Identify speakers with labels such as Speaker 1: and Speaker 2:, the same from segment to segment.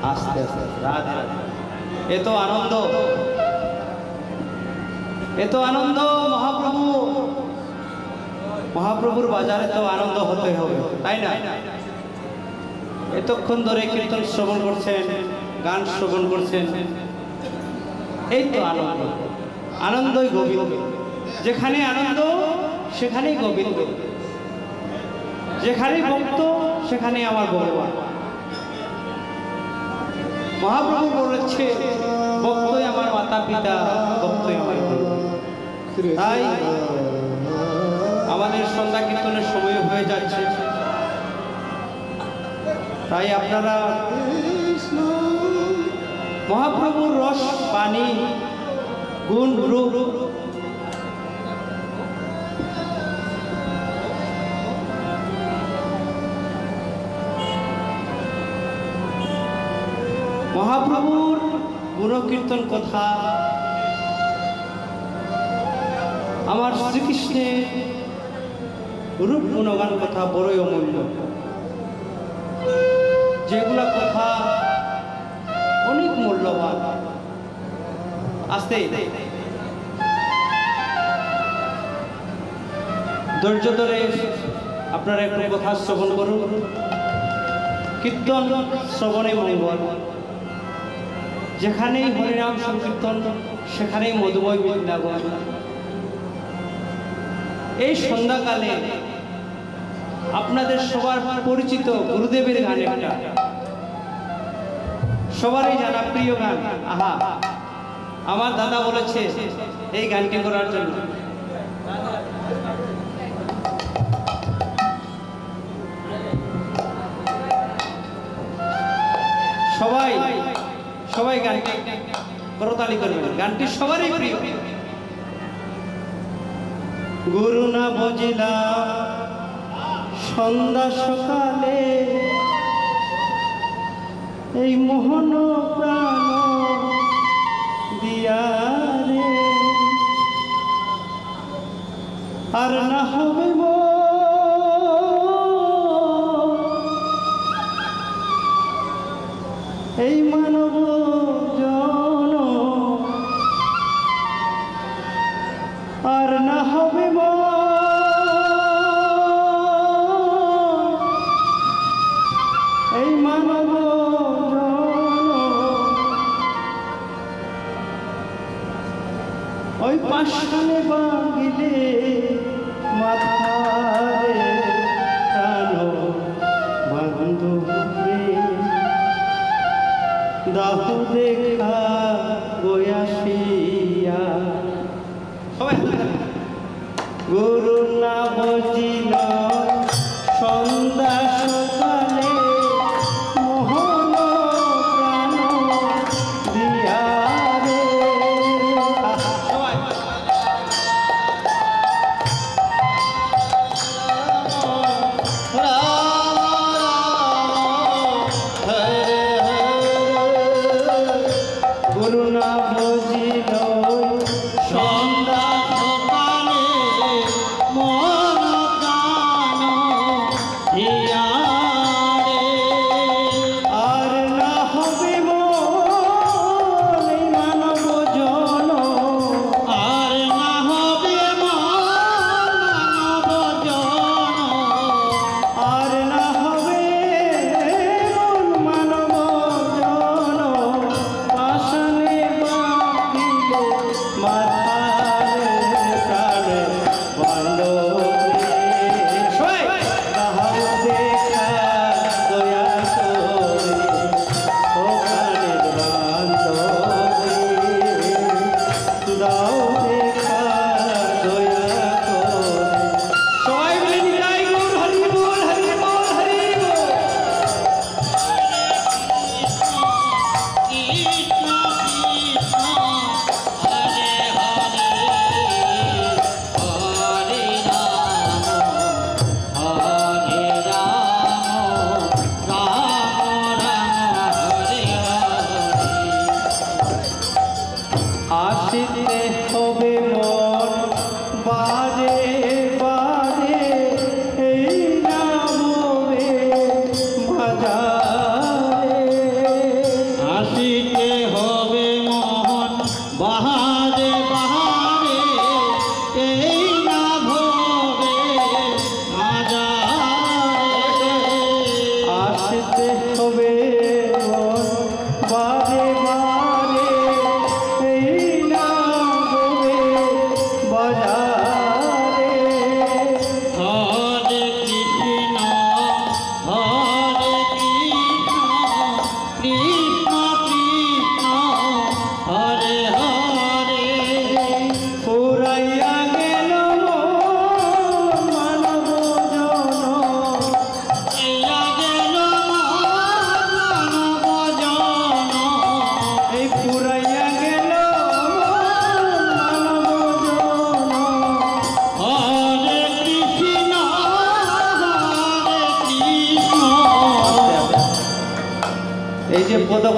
Speaker 1: আস্তে আস্তে রাধে রাধে। এত আনন্দ, এত আনন্দ মহাপ্রভু, মহাপ্রভুর বাজারে তো আনন্দ হতে হবে, তাই না? এতক্ষণ ধরে কীর্তন শ্রবণ করছেন, গান শ্রবণ করছেন, এই তো আনন্দ। আনন্দই গোবিন্দ। যেখানে আনন্দ সেখানেই গোবিন্দ, যেখানে ভক্ত সেখানে আমার ভগবান। মহাপ্রভু বলেছে ভক্তই আমার মাতা পিতা, ভক্তই আমার গুরু। তাই আমাদের সন্ধ্যা কীর্তনের সময় হয়ে যাচ্ছে, তাই আপনারা মহাপ্রভুর রস বাণী গুণ রূপ মহাপ্রভুর গুণকীর্তন কথা, আমার শ্রীকৃষ্ণের রূপ গুণগান কথা বড়ই অমূল্য। যেগুলা কথা অনেক মূল্যবান। আস্তে ধৈর্য ধরে আপনারা একটু কথা শ্রবণ করুন। কীর্তন শ্রবণে মঙ্গল। যেখানেই হরিনাম সংকীর্তন সেখানেই মধুময় বৃন্দাবন। এই সন্ধ্যাকালে আপনাদের সবার পরিচিত গুরুদেবের গান, একটা সবারই জানা প্রিয় গান। আহা, আমার দাদা বলেছে এই গানটি করার জন্য। সবাই সবাই গানটি করতালি করবেন। গানটি সবারই প্রিয়। গুরু না বুঝিলা সন্ধ্যা সকালে, এই মোহন প্রাণ দিয়া রে, আর না হবে এই মানব জন, আর না হবে এই মানব জন, ওই পাশানে বাঁধিলে মাথারে প্রাণ বন্ধু দাহু দেখা গয়াসিয়া। গুরু না বুঝিল সন্ধ্যা সকালে, মোহন প্রাণ দিয়া রে। গুরু না বুঝিল সন্ধ্যা সকালে, মন প্রাণ দিয়া রে, আর না হবে এই মানব জন, আর না হবে মানব জন, আর না হবে মানব জন, পাশানে বাঁধিলে মাথারে প্রাণ বন্ধু দাহু দেখা দয়া করে, ওখানে বান্ধবী দাও দেখা দয়া করে। সবাই মিলে নিতাই গৌর হরি বল, হরি বল, হরি বল। আসিতে হবে মন বাজে বাজে, এই নামে বাজারে,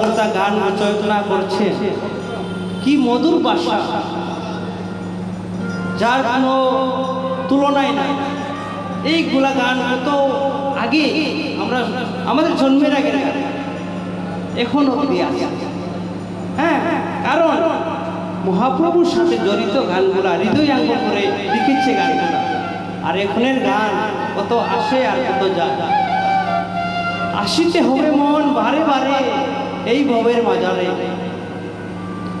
Speaker 1: সৃষ্টিকর্তা গান রচনা করছে, কি মধুর ভাষা, যার কোনো তুলনাই নাই। এইগুলা গান কত আগে, আমরা আমাদের জন্মের আগে এখন অবধি আছে। হ্যাঁ, কারণ মহাপ্রভুর সাথে জড়িত গানগুলা হৃদয়াঙ্গ করে লিখেছে গানগুলা। আর এখনের গান কত আসে আর কত যায়। আসিতে হবে মন বারে বারে এই ভবের মাঝারে।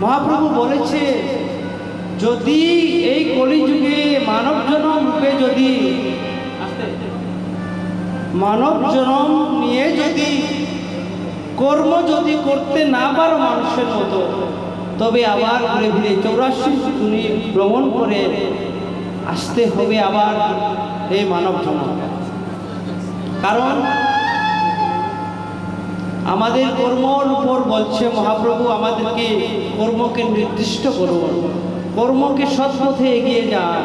Speaker 1: মহাপ্রভু বলেছে, যদি এই কলিযুগে মানব জনম রূপে, যদি মানব জনম নিয়ে যদি কর্ম যদি করতে না পারো মানুষের মতো, তবে আবার ঘুরে ফিরে 84 গুণী ভ্রমণ করে আসতে হবে আবার এই মানব জনম। কারণ আমাদের কর্মর উপর বলছে মহাপ্রভু, আমাদেরকে কর্মকে নির্দিষ্ট করুন, কর্মকে সৎ পথে এগিয়ে যান,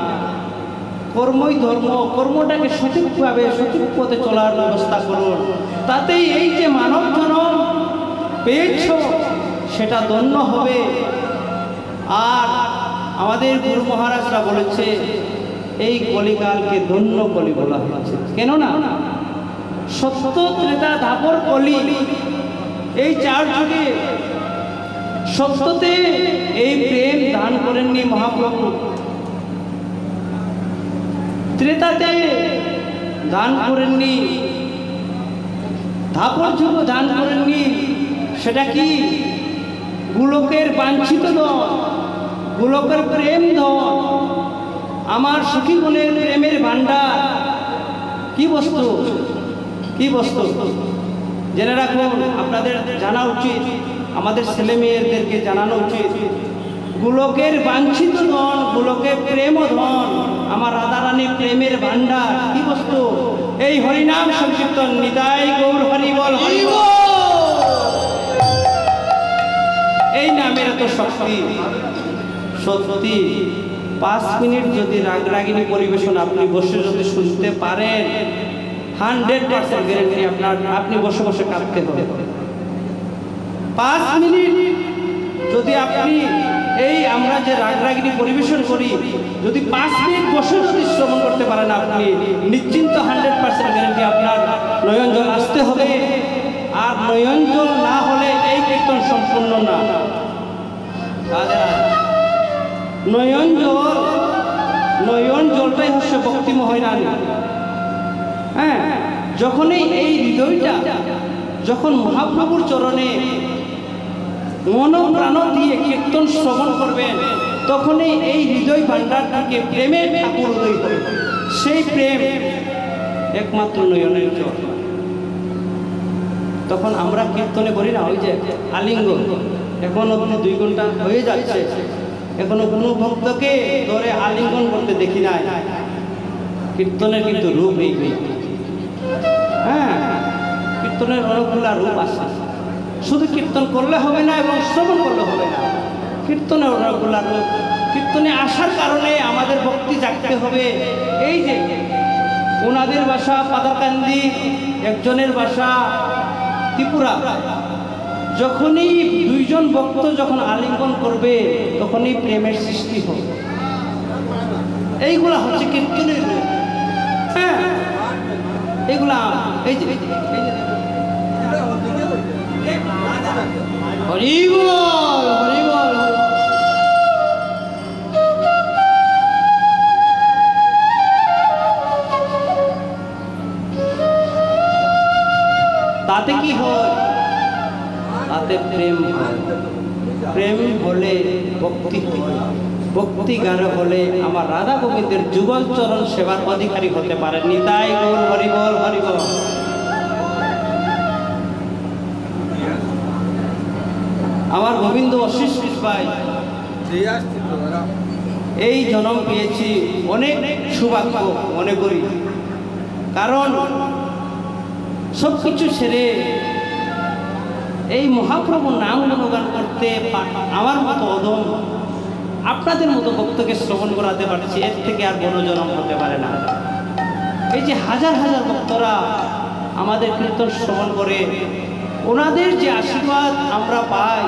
Speaker 1: কর্মই ধর্ম, কর্মটাকে সঠিকভাবে সঠিক পথে চলার ব্যবস্থা করুন। তাতেই এই যে মানব জনম পেয়েছ সেটা ধন্য হবে। আর আমাদের গুরু মহারাজরা বলেছে, এই কলিকালকে ধন্য কলি বলা হয়েছে। কেননা সত্য ত্রেতা দাপর কলি, এই 4 যুগে সত্যতে এই প্রেম দান করেননি মহাপ্রভু, ত্রেতাতে দান করেননি, দাপর যুগ দান করেননি। সেটা কি? গোলকের বাঞ্ছিত ধন, গোলকের প্রেম ধন, আমার সখীগণের প্রেমের ভাণ্ডার। কি বস্তু, কি বস্তু জেনে রাখুন, আপনাদের জানা উচিত, আমাদের ছেলে মেয়েদেরকে জানানো উচিত। গোলকের বাঞ্ছিত ধন, গোলকের প্রেম ধন, আমার রাধারানী প্রেমের ভাণ্ডার। কি বস্তু? এই হরিনাম সংকীর্তন। নিতাই গৌর হরি বল, হরি বল। এই নামের তো শক্তি। সত্যি 5 মিনিট যদি রাগরাগিনী পরিবেশন আপনি বসে যদি শুনতে পারেন, 100% গ্যারান্টি আপনি বসে বসে কাঁদতে হবে। 5 মিনিট যদি আপনি এই আমরা যে রাগরাগিনী পরিবেশন করি, যদি 5 মিনিট বসে যদি শ্রবণ করতে পারেন, আপনি নিশ্চিন্ত 100% গ্যারান্টি আপনার নয়ন জল আসতে হবে। আর নয়ন জল না হলে এই কীর্তন সম্পূর্ণ না। নয়ন জলটাই হচ্ছে ভক্তিময় রানী। হ্যাঁ, যখনই এই হৃদয়টা যখন মহাপ্রভুর চরণে মন প্রাণ দিয়ে কীর্তন শ্রবণ করবেন, তখনই এই হৃদয় ভাণ্ডার থেকে প্রেমের ঠাকুর উদয় হবে। সেই প্রেম একমাত্র নয়নের জল। তখন আমরা কীর্তনে করি না, ওই যে আলিঙ্গন, এখন অব্দি 2 ঘন্টা হয়ে যাচ্ছে, এখনো কোনো ভক্তকে ধরে আলিঙ্গন করতে দেখি নাই। কীর্তনের কিন্তু রূপ এই, হ্যাঁ, কীর্তনের অনেকগুলা রূপ আছে। শুধু কীর্তন করলে হবে না এবং শ্রবণ করলে হবে না, কীর্তনের অনেকগুলা রূপ। কীর্তনে আসার কারণে আমাদের ভক্তি জাগতে হবে। এই যে ওনাদের ভাষা পাতারকান্দি, একজনের ভাষা ত্রিপুরা। যখনই 2 জন ভক্ত যখন আলিঙ্গন করবে, তখনই প্রেমের সৃষ্টি হবে। এইগুলা হচ্ছে কীর্তনের রূপ। হ্যাঁ, এইগুলা এই যে হরি বল, হরি বল। তাতে কি হয়? তাতে প্রেম হয়। প্রেম হলে ভক্তি হয়, ভক্তি গান হলে আমার রাধা গোবিন্দের যুগল চরণ সেবার অধিকারী হতে পারে। নিতাই গৌর হরি বল, হরি বল। আমার গোবিন্দ অশেষ কৃপায় এই জন্ম পেয়েছি, অনেক সৌভাগ্য মনে করি। কারণ সব কিছু ছেড়ে এই মহাপ্রভুর নাম গুণগান করতে আমার মতো অদম, আপনাদের মতো ভক্তকে শ্রবণ করাতে পারছি, এর থেকে আর বড় জন্ম হতে পারে না। এই যে হাজার হাজার ভক্তরা আমাদের কীর্তন শ্রবণ করে, ওনাদের যে আশীর্বাদ আমরা পাই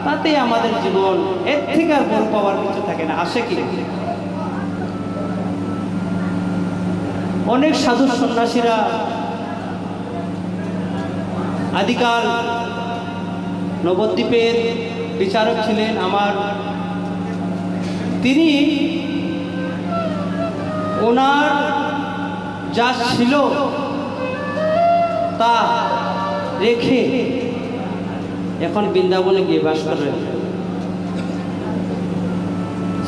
Speaker 1: তাতে আমাদের জীবন এর থেকে আর বড় পাওয়ার কিছু থাকে না। আসে কি অনেক সাধু সন্ন্যাসীরা আদিকাল নবদ্বীপের বিচারক ছিলেন আমার, তিনি ওনার যা ছিল তা রেখে এখন বৃন্দাবনে গিয়ে বাস করেন।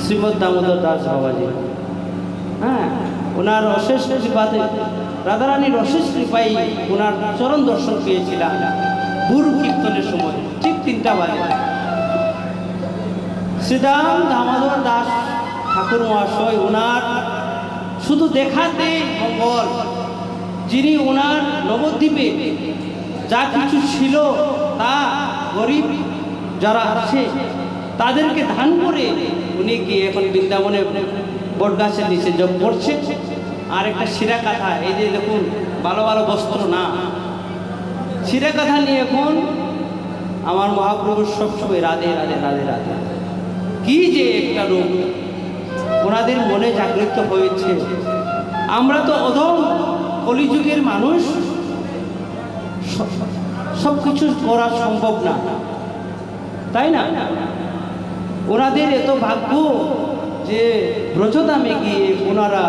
Speaker 1: শ্রীমদ দামোদর দাস বাবাজি, হ্যাঁ, ওনার অশেষ কৃপাতে, রাধারানীর অশেষ কৃপায় ওনার চরণ দর্শন পেয়েছিলাম গুরু কীর্তনের সময় ঠিক 3টা বাজে। শ্রীদাম দামোদর দাস ঠাকুর মহাশয় ওনার শুধু দেখাতে মঙ্গল, যিনি ওনার নবদ্বীপে যা কিছু ছিল তা গরিব যারা আছে তাদেরকে দান করে উনি গিয়ে এখন বৃন্দাবনে বটগাছের নিচে জপ করছে। আর একটা শিরা কাঁথা, এই যে দেখুন ভালো ভালো বস্ত্র না, শিরা কাঁথা নিয়ে এখন আমার মহাপ্রভুর সবসময় রাধে রাধে রাধে রাধে, কি যে একটা রূপ ওনাদের মনে জাগৃত হয়েছে। আমরা তো অধম কলিযুগের মানুষ, সব কিছু করা সম্ভব না, তাই না? ওনাদের এত ভাগ্য যে ব্রজধামে গিয়ে ওনারা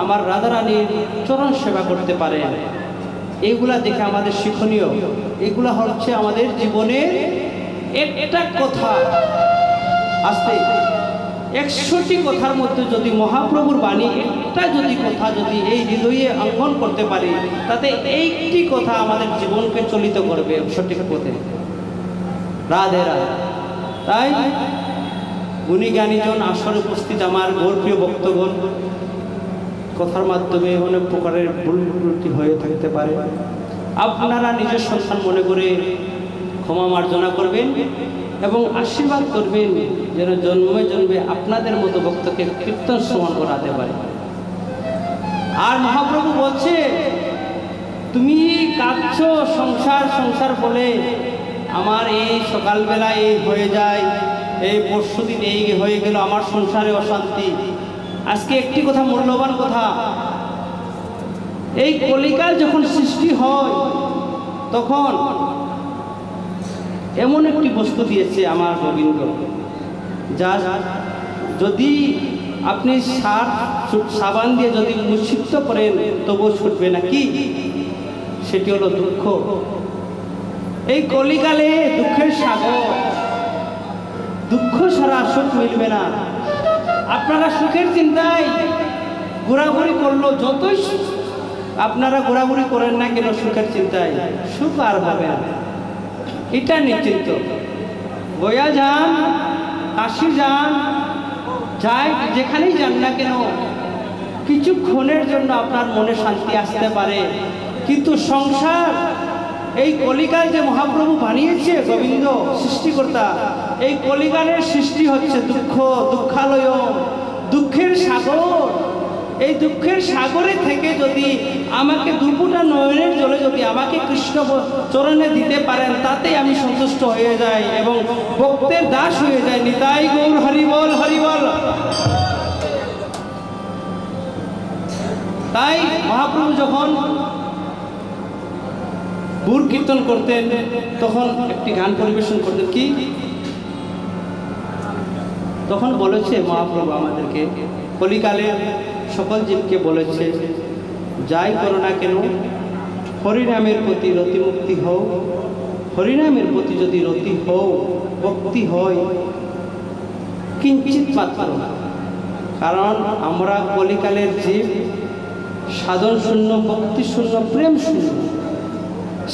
Speaker 1: আমার রাধারানীর চরণ সেবা করতে পারেন। এইগুলা দেখে আমাদের শিক্ষণীয়, এগুলা হচ্ছে আমাদের জীবনের একটা কথা। আস্তে 100টি কথার মধ্যে যদি মহাপ্রভুর বাণী একটা যদি কথা যদি এই হৃদয়ে অঙ্কন করতে পারি, তাতে এইটি কথা আমাদের জীবনকে চলিত করবে সঠিক পথে। রাধে রাধে। তাই গুণী জ্ঞানীজন আসরে উপস্থিত আমার গৌরপ্রিয় ভক্তগণ, কথার মাধ্যমে অনেক প্রকারের ভুল ত্রুটি হয়ে থাকতে পারে, আপনারা নিজের সন্তান মনে করে ক্ষমা মার্জনা করবেন এবং আশীর্বাদ করবেন যেন জন্মে জন্মে আপনাদের মতো ভক্তকে কীর্তন শ্রবণ করাতে পারে। আর মহাপ্রভু বলছে, তুমি কাঁদছ সংসার সংসার বলে, আমার এই সকালবেলা এই হয়ে যায়, এই পরশুদিন এই হয়ে গেল, আমার সংসারে অশান্তি। আজকে একটি কথা, মূল্যবান কথা, এই কলিকাল যখন সৃষ্টি হয় তখন এমন একটি বস্তু দিয়েছে আমার গোবিন্দ, যা যদি আপনি সাবান দিয়ে যদি মুছিত করেন তবুও ছুটবে না। কি? সেটি হলো দুঃখ। এই কলিকালে দুঃখের সাগর, দুঃখ ছাড়া সুখ মিলবে না। আপনারা সুখের চিন্তায় ঘোরাঘুরি করলো, যতই আপনারা ঘোরাঘুরি করেন না কেন সুখের চিন্তায়, সুখ আর হবে না, এটা নিশ্চিন্ত। গয়া যান, কাশি যান, যাই যেখানেই যান না কেন কিছুক্ষণের জন্য আপনার মনে শান্তি আসতে পারে, কিন্তু সংসার এই কলিকাল যে মহাপ্রভু বানিয়েছে গোবিন্দ সৃষ্টিকর্তা, এই কলিকালের সৃষ্টি হচ্ছে দুঃখ, দুঃখালয়, দুঃখের সাগর। এই দুঃখের সাগরে থেকে যদি আমাকে দুপুটা নয়নের জলে যদি আমাকে কৃষ্ণ চরণে দিতে পারেন, তাতেই আমি সন্তুষ্ট হয়ে যাই এবং ভক্তের দাস হয়ে যায়। নিতাই গৌর হরিবল হরিবল। তাই মহাপ্রভু যখন গুর কীর্তন করতেন তখন একটি গান পরিবেশন করতেন। কি? তখন বলেছে মহাপ্রভু আমাদেরকে, কলিকালে সকল জীবকে বলেছে, যাই করো না কেন হরিনামের প্রতি রতিমুক্তি হও। হরিনামের প্রতি যদি রতি হও, ভক্তি হয়, কিঞ্চিত মাত্র। কারণ আমরা কলিকালের জীব, সাধন শূন্য, ভক্তি শূন্য, প্রেম শূন্য।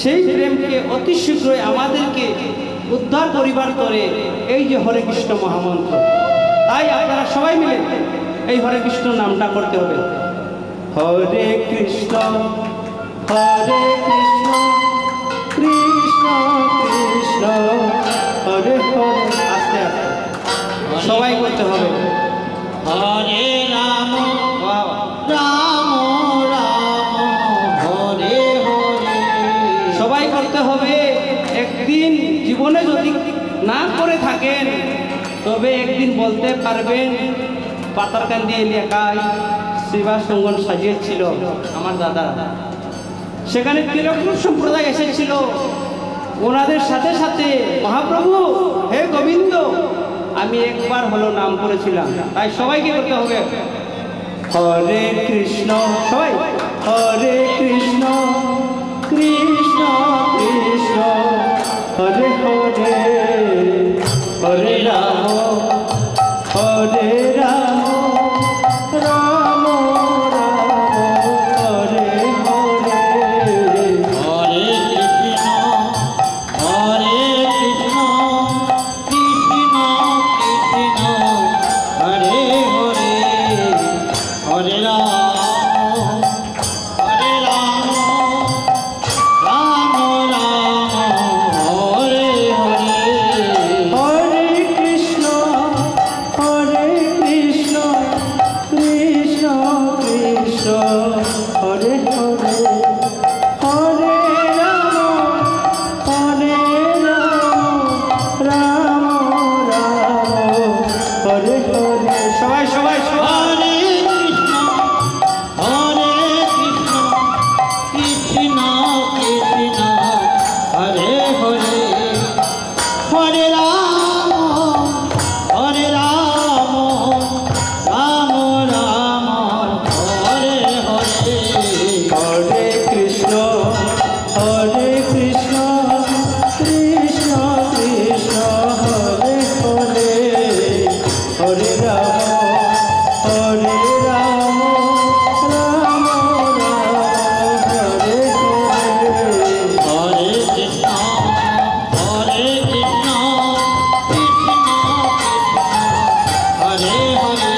Speaker 1: সেই প্রেমকে অতি শীঘ্রই আমাদেরকে উদ্ধার করিবার করে এই যে হরে কৃষ্ণ মহামন্ত্র। তাই আপনারা সবাই মিলে এই হরে কৃষ্ণ নামটা করতে হবে। হরে কৃষ্ণ হরে কৃষ্ণ কৃষ্ণ কৃষ্ণ হরে হরে। আস্তে আস্তে সবাই করতে হবে।
Speaker 2: হরে রাম রাম রাম হরে হরে।
Speaker 1: সবাই করতে হবে। না করে থাকেন তবে একদিন বলতে পারবেন পাতারকান্দি এলাকায় সেবা সঙ্গন সাজিয়েছিল আমার দাদা। সেখানে তিলকপুর সম্প্রদায় এসেছিল, ওনাদের সাথে সাথে মহাপ্রভু হে গোবিন্দ আমি একবার হলো নাম করেছিলাম। তাই সবাইকে করতে হবে হরে কৃষ্ণ, সবাই হরে কৃষ্ণ কৃষ্ণ কৃষ্ণ হরে হরে হরে রাম হরে রাম রাম রাম হরে হরে।
Speaker 2: হরে কৃষ্ণ কৃষ্ণ কৃষ্ণ হরে হরে হরে রাম রাম রাম হরে হরে।
Speaker 1: হরে কৃষ্ণ কৃষ্ণ কৃষ্ণ হরে হরে হরে রাম রাম রাম হরে হরে। সবাই সবাই সবাই
Speaker 2: হরে কৃষ্ণ কৃষ্ণ কৃষ্ণ হরে হরে হরে রাম রাম রাম হরে হরে।
Speaker 1: হরে কৃষ্ণ কৃষ্ণ কৃষ্ণ হরে হরে হরে রাম রাম রাম হরে হরে।
Speaker 2: হরে কৃষ্ণ কৃষ্ণ কৃষ্ণ হরে হরে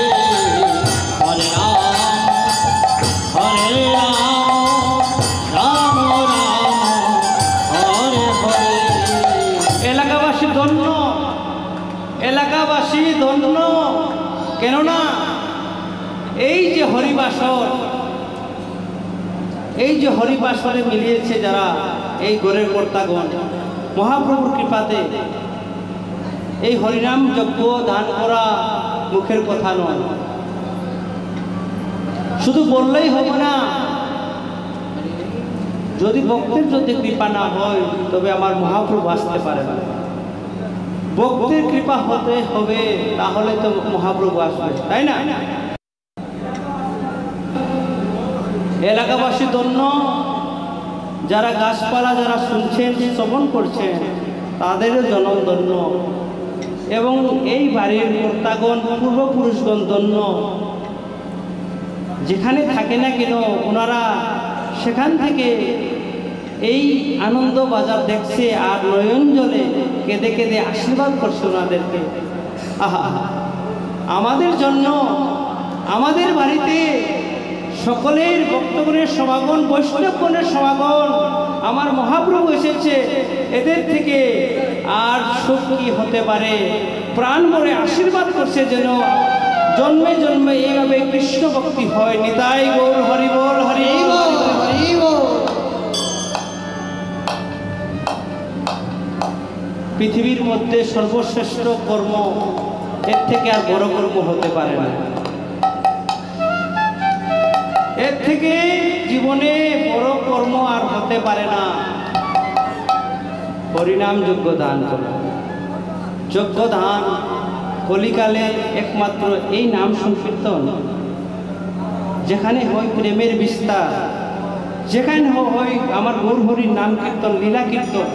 Speaker 2: হরে রাম হরে হরে।
Speaker 1: এলাকাবাসী ধন্য, এলাকাবাসী ধন্য, কেননা এই যে হরিবাসরে মিলিয়েছে যারা এই গড়ের কর্তাগণ, মহাপ্রভুর কৃপাতে এই হরিনাম যজ্ঞ দান করা মুখের কথা নয়, শুধু বললেই হবে না। যদি ভক্তের যদি কৃপা না হয় তবে আমার মহাপ্রভু আসতে পারে না। ভক্তের কৃপা হতে হবে, তাহলে তো মহাপ্রভু আসবে, তাই না? এলাকাবাসী ধন্য, যারা গাছপালা যারা শুনছেন শ্রবণ করছেন তাদেরও জনম ধন্য, এবং এই বাড়ির কর্তাগণ পূর্বপুরুষগণ ধন্য। যেখানে থাকে না কেন ওনারা সেখান থেকে এই আনন্দ বাজার দেখছে আর নয়ন জলে কেঁদে কেঁদে আশীর্বাদ করছে ওনাদেরকে। আহা, আমাদের জন্য আমাদের বাড়িতে সকলের ভক্তগণের সমাগম, বৈষ্ণবগণের সমাগম, আমার মহাপ্রভু এসেছে, এদের থেকে আর সুখ কি হতে পারে? প্রাণ ভরে আশীর্বাদ করছে যেন জন্মে জন্মে এইভাবে কৃষ্ণ ভক্তি হয়। নিতাই গৌর হরি বল হরি বল হরি বল। পৃথিবীর মধ্যে সর্বশ্রেষ্ঠ কর্ম, এর থেকে আর বড় কর্ম হতে পারে না। এর থেকে জীবনে বড় কর্ম আর হতে পারে না। হরিনাম যজ্ঞ দান করা, যজ্ঞ দান কলিকালে একমাত্র এই নাম সংকীর্তন, যেখানে হয় প্রেমের বিস্তার, যেখানে হয় আমার গৌর হরির নাম কীর্তন, লীলা কীর্তন,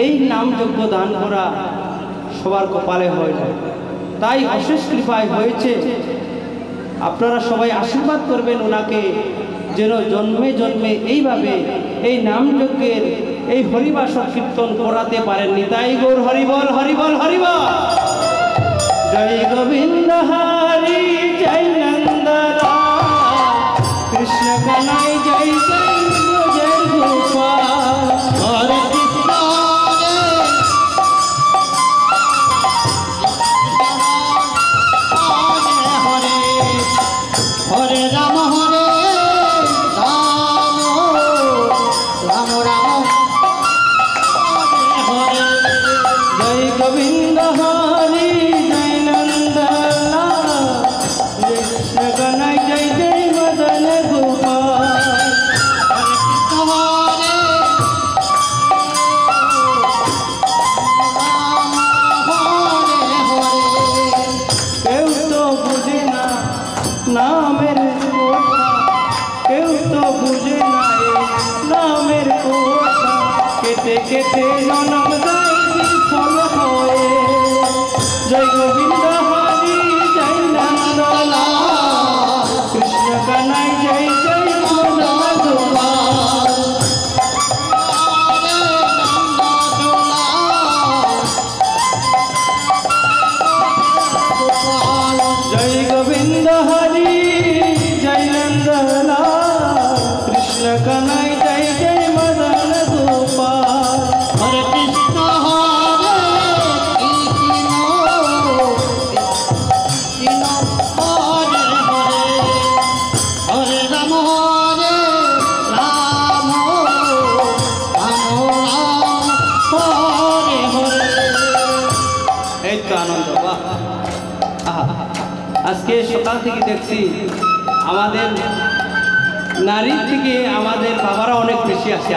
Speaker 1: এই নাম যজ্ঞ দান করা সবার কপালে হয় না। তাই অশেষ কৃপায় হয়েছে। আপনারা সবাই আশীর্বাদ করবেন ওনাকে, যেন জন্মে জন্মে এইভাবে এই নাম যজ্ঞের এই হরিবাসর কীর্তন করাতে পারেন। নিতাই গৌর হরি বল হরি বল হরি বল। জয় গোবিন্দ হরি জয় নন্দরা কৃষ্ণ কানাই জয় জয় জয় গোপাল।
Speaker 2: হরে কৃষ্ণ হরে হরে রাম রাম রাম হরে হরে।
Speaker 1: জয় সে জনম যায় বিফল হয়ে। জয় গোবিন্দ হরি জয় নন্দলাল, কৃষ্ণ কানাই জয় জয় মদন গোপাল। জয় গোবিন্দ হরি জয় নন্দলাল, কৃষ্ণ কানাই জয় জয় মদন গোপাল।
Speaker 2: হরে কৃষ্ণ হরে কৃষ্ণ, কৃষ্ণ হরে হরে, হরে রাম হরে রাম, রাম রাম হরে হরে।
Speaker 1: এই তো আনন্দ, বাহ! আহা! আজকে সকাল থেকে দেখছি আমাদের নারীর থেকে আমাদের বাবারা অনেক বেশি আসে,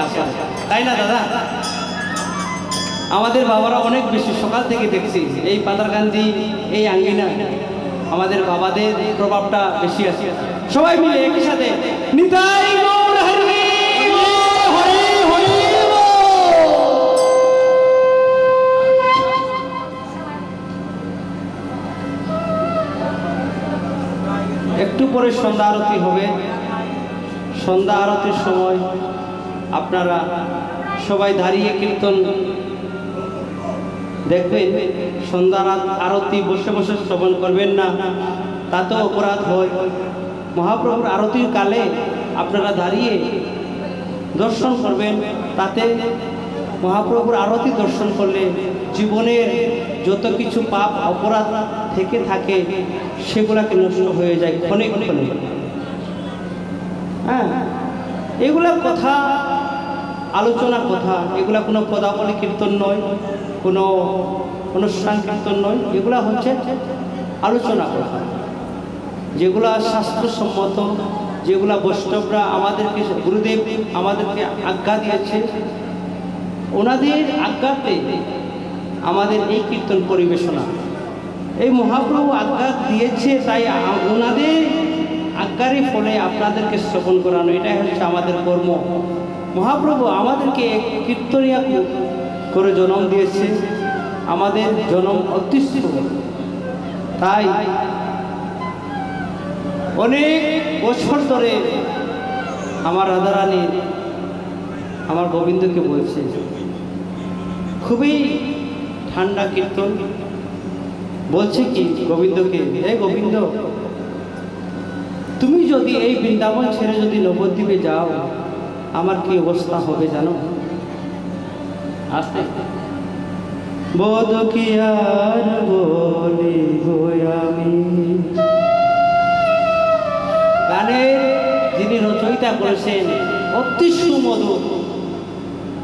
Speaker 1: তাই না দাদা? আমাদের বাবারা অনেক বেশি সকাল থেকে দেখছি এই পাতারকান্দি এই আঙ্গিনা আমাদের বাবাদের প্রভাবটা বেশি আছে। সবাই মিলে একই সাথে নিতাই গৌর হরি হরি হরি বল। একটু পরে সন্ধ্যা আরতি হবে। সন্ধ্যা আরতির সময় আপনারা সবাই দাঁড়িয়ে কীর্তন দেখবেন। সন্ধ্যা আরতি বসে বসে শ্রবণ করবেন না, তাতেও অপরাধ হয়। মহাপ্রভুর আরতির কালে আপনারা দাঁড়িয়ে দর্শন করবেন, তাতে মহাপ্রভুর আরতি দর্শন করলে জীবনের যত কিছু পাপ অপরাধ থেকে থাকে সেগুলাকে নষ্ট হয়ে যায় ক্ষণে ক্ষণে। হ্যাঁ, এগুলা কথা আলোচনা কথা, এগুলা কোনো পদাবলী কীর্তন নয়, কোনো অনুষ্ঠান কীর্তন নয়। এগুলা হচ্ছে আলোচনা কথা, যেগুলা শাস্ত্রসম্মত, যেগুলা বৈষ্ণবরা আমাদেরকে, গুরুদেব আমাদেরকে আজ্ঞা দিয়েছে। ওনাদের আজ্ঞাতে আমাদের এই কীর্তন পরিবেশনা, এই মহাপ্রভু আজ্ঞা দিয়েছে, তাই ওনাদের আজ্ঞারই ফলে আপনাদেরকে শ্রবণ করানো, এটাই হচ্ছে আমাদের কর্ম। মহাপ্রভু আমাদেরকে কীর্তনিয়া করে জন্ম দিয়েছে, আমাদের জন্ম অদৃষ্ট। তাই অনেক বছর ধরে আমার রাধারানী আমার গোবিন্দকে বলছে, খুবই ঠান্ডা কীর্তন। বলছে কি গোবিন্দকে, হে গোবিন্দ, তুমি যদি এই বৃন্দাবন ছেড়ে যদি নবদ্বীপে যাও, আমার কি অবস্থা হবে জানো? আস্তে বোধ কি আর বলিব আমি। গানের যিনি রচয়িতা করেছেন অতি সুমধুর,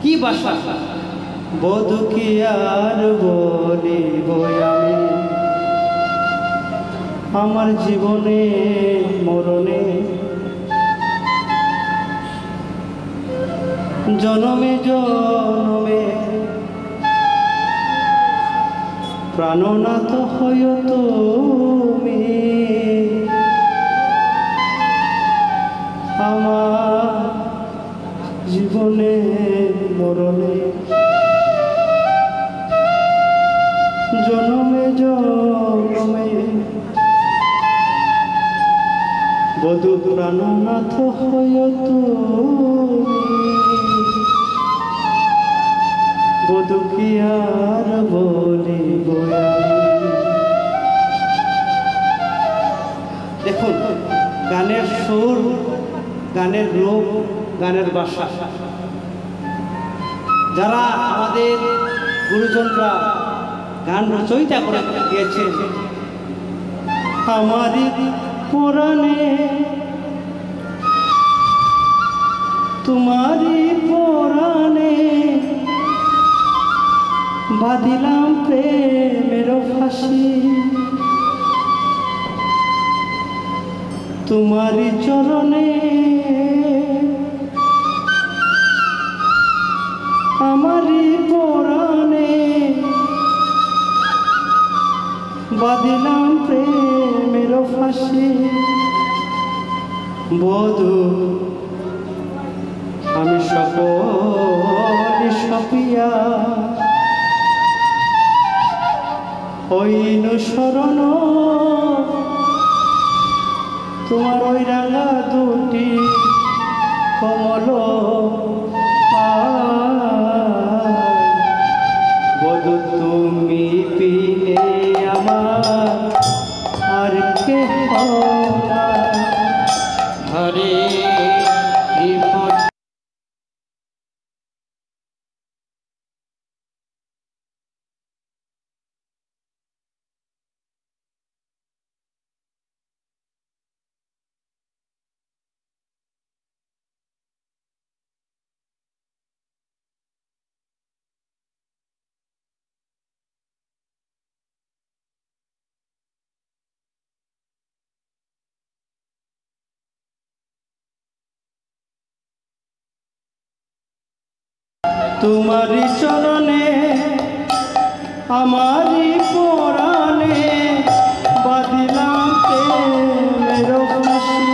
Speaker 1: কি ভাষা! বোধ কি আর বলিব আমি, আমার জীবনে মরণে জনমে জনমে প্রাণনাথ হয় তুমি, আমার জীবনে মরণে জনমে জনমে বধূ প্রাণনাথ হয় তুমি, বধূ কি আর বলিব আমি। দেখুন, গানের সুর, গানের রূপ, গানের ভাষা, যারা আমাদের গুরুজনরা গান রচয়িতা করে দিয়েছেন, আমারই পুরাণে তোমারই পুরাণে বাঁধিলাম প্রেমের ফাঁসি, তোমারই চরণে আমারই পুরাণে বাঁধিলাম প্রেমের ফাঁসি। বধূ আমি সকল নিষ্পিয়া হইনু শরণ তোমার ওই রাঙা দুটি কমল বধু তুমি পিলে আমার আর কে হরে তোমারি চরণে আমারি পরাণে বাদিলাম প্রেমের ফাঁসি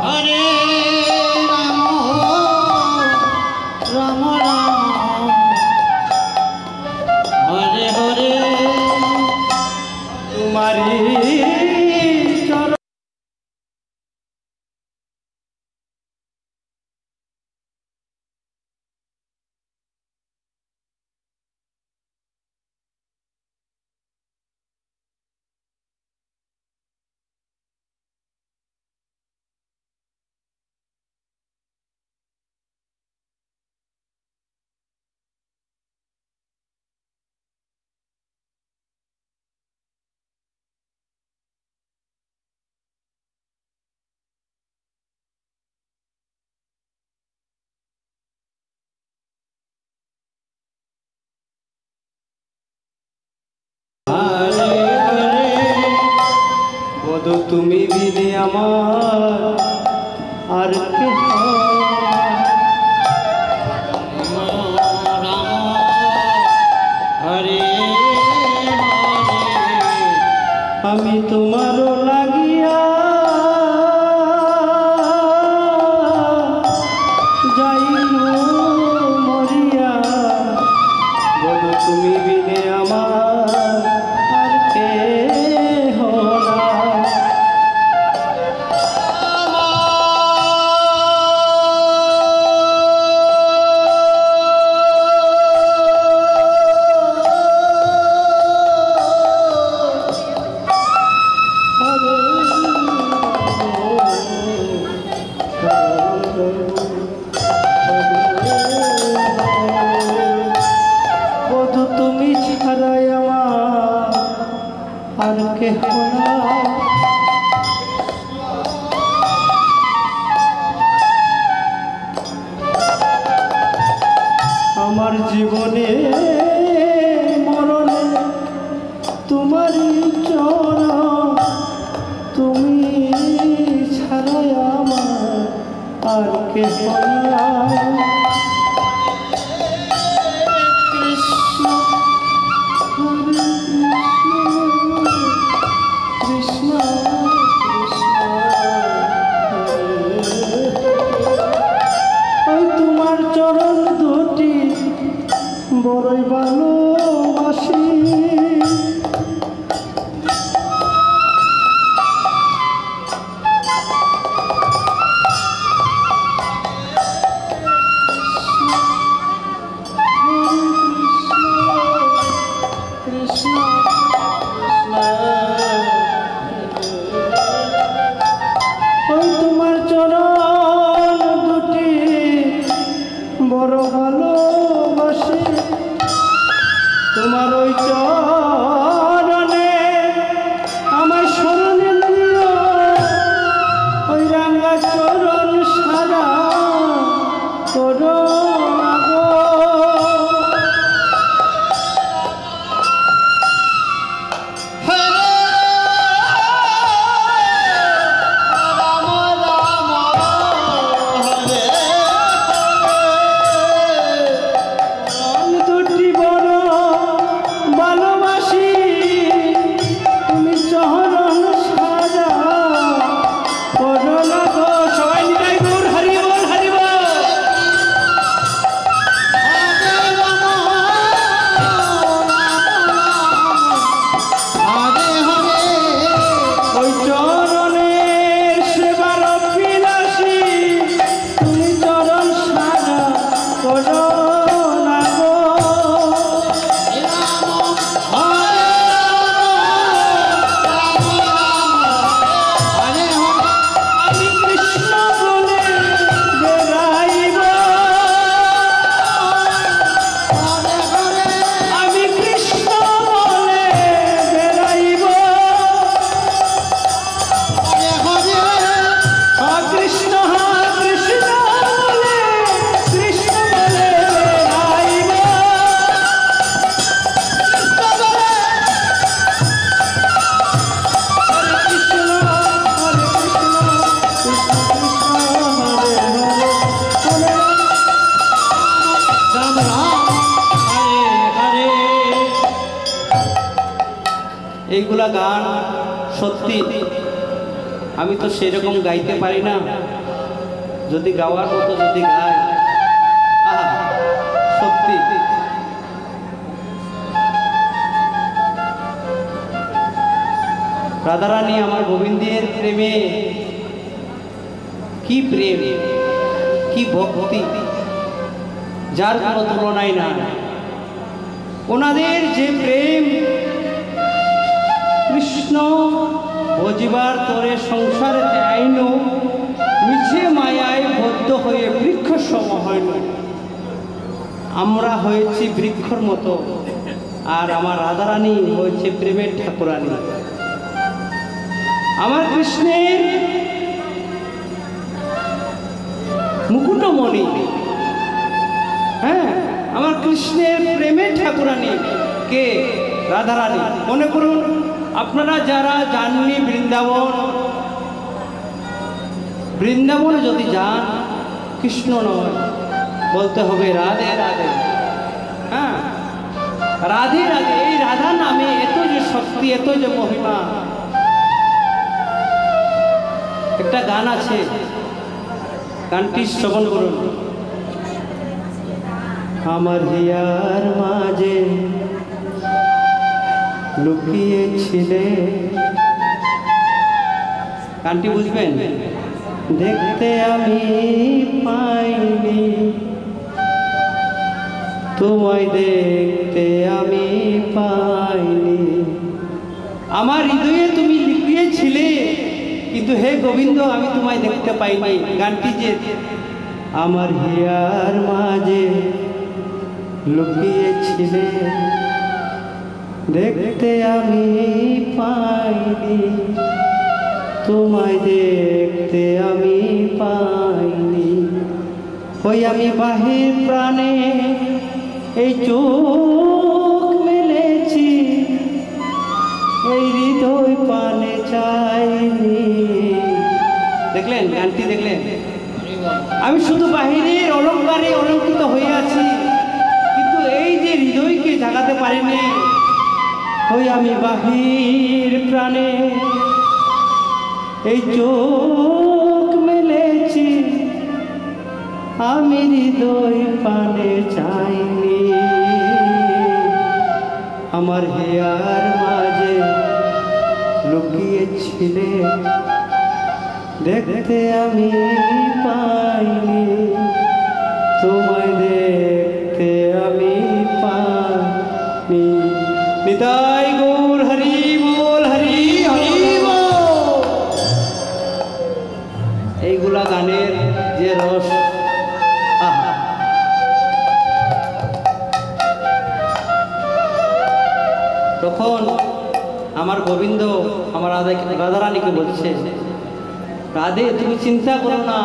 Speaker 2: হরে রাম রাম রাম হরে হরে
Speaker 1: তোমারি বধু তুমি বিনে আমার আর কে
Speaker 2: হরে
Speaker 1: আমি তোমারও লাগিয়া যাইনু মরিয়া বধু তুমি বিনে আমার আর কে বধু তুমি ছাড়াই আমার আর কে আমার জীবনে মরণে তোমারই চরণ তুমি ছাড়াই আমার আর কে কৃষ্ণ হরে কৃষ্ণ কৃষ্ণ ওই তোমার চরণ দুটি বড়ই ভালোবাসি কৃষ্ণ কৃষ্ণ ওই তোমার চরণ দুটি বড় ভালোবাসি
Speaker 2: রাম রাম হরে হরে।
Speaker 1: এইগুলা গান সত্যি আমি তো সেরকম গাইতে পারি না, যদি গাওয়ার মতো যদি গাই, আহা সত্যি রাধারানী আমার গোবিন্দের প্রেমে, কি প্রেম, কি ভক্তি, যার কোনো তুলনাই না। ওনাদের যে প্রেম, কৃষ্ণ ভজিবার তরে সংসারে আইন মিছে মায়ায় বদ্ধ হয়ে বৃক্ষ সম হইল। আমরা হয়েছি বৃক্ষর মতো, আর আমার রাধারানী হয়েছে প্রেমের ঠাকুরানী। আমার কৃষ্ণের মুকুটমণি, হ্যাঁ, আমার কৃষ্ণের প্রেমের ঠাকুরানী কে? রাধারানী। মনে করুন আপনারা যারা যাননি বৃন্দাবন, বৃন্দাবনে যদি যান, কৃষ্ণ নয়, বলতে হবে রাধে রাধে। হ্যাঁ, রাধে রাধে। এই রাধা নামে এত যে শক্তি, এত যে মহিমা। একটা গান আছে, গানটি শ্রবণ করুন। আমার হিয়ার মাঝে লুকিয়েছিলে, গানটি বুঝবেন? দেখতে আমি পাইনি, তোমায় দেখতে আমি পাইনি। আমার হৃদয়ে তুমি লুকিয়েছিলে, কিন্তু হে গোবিন্দ আমি তোমায় দেখতে পাইনি। গানটি যে আমার হিয়ার মাঝে লুকিয়েছিলে, দেখতে আমি পাইনি, তোমায় দেখতে আমি পাইনি। হই আমি বাহির প্রাণে এই চোখ মেলেছি, এই হৃদয় পানে চাইনি। দেখলেন গানটি? দেখলেন? আমি শুধু বাহিরের অলঙ্কারে অলঙ্কৃত হয়ে আছি, কিন্তু এই যে হৃদয়কে জাগাতে পারিনি। হই আমি বাহির প্রাণে এই চোখ মেলেছি, আমি হৃদয় পানে চাইনি। আমার হিয়ার মাঝে লুকিয়েছিলে, দেখতে আমি পাইনি, তোমায় দেখতে আমি পাইনি। নিতাই গৌর হরি বল, হরি হরি বল। এইগুলা গানের যে রস, আহা। তখন আমার গোবিন্দ আমার রাধারানীকে বলছে, রাধে তুমি চিন্তা করো না,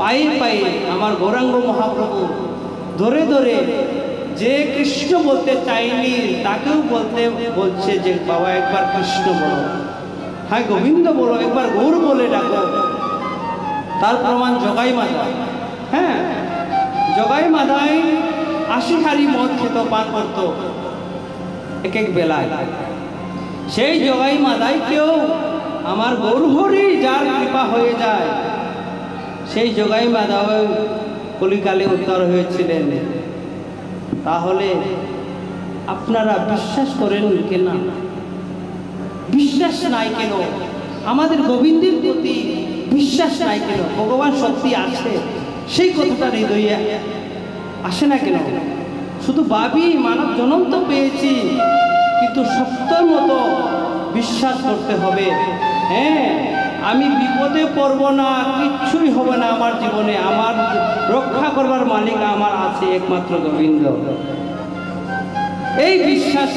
Speaker 1: পায়ে পায়ে আমার গৌরাঙ্গ মহাপ্রভু ধরে ধরে, যে কৃষ্ণ বলতে চাইনি তাকেও বলছে যে বাবা একবার কৃষ্ণ বলো, হ্যাঁ গোবিন্দ বলো, একবার গৌর বলে ডাকো। তার প্রমাণ জগাই মাদাই। হ্যাঁ, জগাই মাদাই 80 হাড়ি মদ খেত, পান করত এক এক বেলায়। সেই জগাই মাদাইকেও আমার গৌরহরি যার কৃপা হয়ে যায়, সেই জগাই মাদাই কলিকালে উদ্ধার হয়েছিলেন। তাহলে আপনারা বিশ্বাস করেন কেন? বিশ্বাস নাই কেন? আমাদের গোবিন্দের প্রতি বিশ্বাস নাই কেন? ভগবান সত্যি আছে, সেই কথাটা হৃদয়ে আসে না কেন? শুধু ভাবি মানব জন্ম তো পেয়েছি, কিন্তু সত্যের মতো বিশ্বাস করতে হবে। হ্যাঁ, আমি বিপদে পড়ব না, কিচ্ছুই হবে না আমার জীবনে, আমার রক্ষা করবার মালিক আমার আছে একমাত্র গোবিন্দ। এই বিশ্বাস